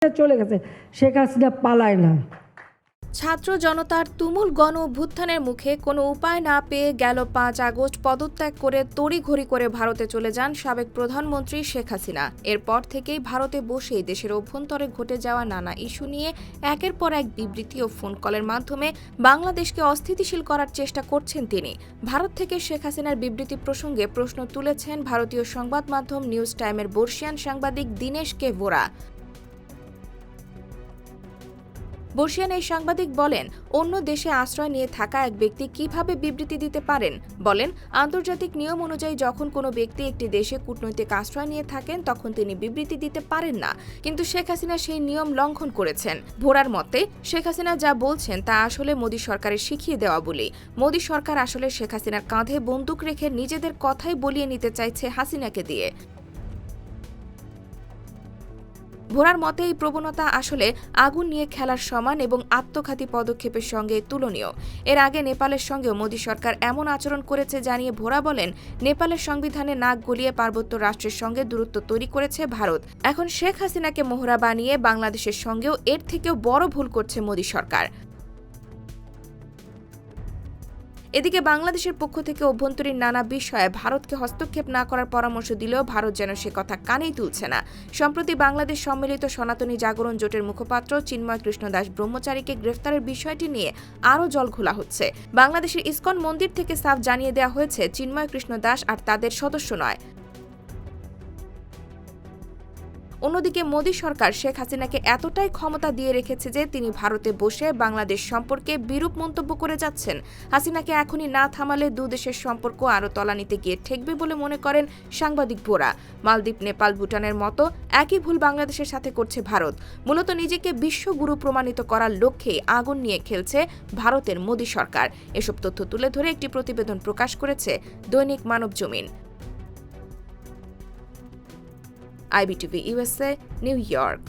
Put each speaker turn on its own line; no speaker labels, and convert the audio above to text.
চলে গেছে, শেখ হাসিনা পালায় না।
ছাত্র জনতার তুমুল গণ অভ্যুত্থানের মুখে কোনো উপায় না পেয়ে গেল ৫ আগস্ট পদত্যাগ করে তড়িঘড়ি করে ভারতে চলে যান সাবেক প্রধানমন্ত্রী শেখ হাসিনা। এরপর থেকেই ভারতে বসেই দেশের অভ্যন্তরে ঘটে যাওয়া নানা ইস্যু নিয়ে একের পর এক বিবৃতি ও ফোন কলের মাধ্যমে বাংলাদেশকে অস্থিতিশীল করার চেষ্টা করছেন তিনি। ভারত থেকে শেখ হাসিনার বিবৃতি প্রসঙ্গে প্রশ্ন তুলেছেন ভারতীয় সংবাদ মাধ্যম নিউজ টাইমের বর্ষিয়ান সাংবাদিক দীনেশ কে ভোরা। বর্ষিয়ান এই সাংবাদিক বলেন, অন্য দেশে আশ্রয় নিয়ে থাকা এক ব্যক্তি কিভাবে বিবৃতি দিতে পারেন? বলেন, আন্তর্জাতিক নিয়ম অনুযায়ী যখন কোনো ব্যক্তি একটি দেশে কূটনৈতিক আশ্রয় নিয়ে থাকেন তখন তিনি বিবৃতি দিতে পারেন না, কিন্তু শেখ হাসিনা সেই নিয়ম লঙ্ঘন করেছেন। ভোরার মতে, শেখ হাসিনা যা বলছেন তা আসলে মোদী সরকারের শিখিয়ে দেওয়া বলি। মোদী সরকার আসলে শেখ হাসিনার কাঁধে বন্দুক রেখে নিজেদের কথাই বলিয়ে নিতে চাইছে হাসিনাকে দিয়ে। ভোরার মতে এই প্রবণতা আসলে আগুন নিয়ে খেলার সমান এবং আত্মঘাতী পদক্ষেপের সঙ্গে তুলনীয়। এর আগে নেপালের সঙ্গেও মোদী সরকার এমন আচরণ করেছে জানিয়ে ভোরা বলেন, নেপালের সংবিধানে নাক গলিয়ে পার্বত্য রাষ্ট্রের সঙ্গে দূরত্ব তৈরি করেছে ভারত। এখন শেখ হাসিনাকে মোহরা বানিয়ে বাংলাদেশের সঙ্গেও এর থেকেও বড় ভুল করছে মোদী সরকার। এদিকে বাংলাদেশের পক্ষ থেকে অভ্যন্তরীণ নানা বিষয়ে ভারতকে হস্তক্ষেপ না করার পরামর্শ দিলেও ভারত যেন সে কথা কানেই তুলছে না। সম্প্রতি বাংলাদেশ সম্মিলিত সনাতনী জাগরণ জোটের মুখপাত্র চিন্ময় কৃষ্ণ দাস ব্রহ্মচারীকে গ্রেফতারের বিষয়টি নিয়ে আরও জলঘোলা হচ্ছে। বাংলাদেশের ইসকন মন্দির থেকে সাফ জানিয়ে দেওয়া হয়েছে, চিন্ময় কৃষ্ণ দাস আর তাদের সদস্য নয়। অন্যদিকে মোদী সরকার শেখ হাসিনাকে এতটাই ক্ষমতা দিয়ে রেখেছে যে তিনি ভারতে বসে বাংলাদেশ সম্পর্কে বিরূপ মন্তব্য করে যাচ্ছেন। হাসিনাকে এখনই না থামালে দুদেশের সম্পর্ক আরও তলানিতে গিয়ে ঠেকবে বলে মনে করেন সাংবাদিক ভোরা। মালদ্বীপ, নেপাল, ভুটানের মতো একই ভুল বাংলাদেশের সাথে করছে ভারত। মূলত নিজেকে বিশ্বগুরু প্রমাণিত করার লক্ষ্যে আগুন নিয়ে খেলছে ভারতের মোদী সরকার। এসব তথ্য তুলে ধরে একটি প্রতিবেদন প্রকাশ করেছে দৈনিক Manabzamin. IBTV USA, New York।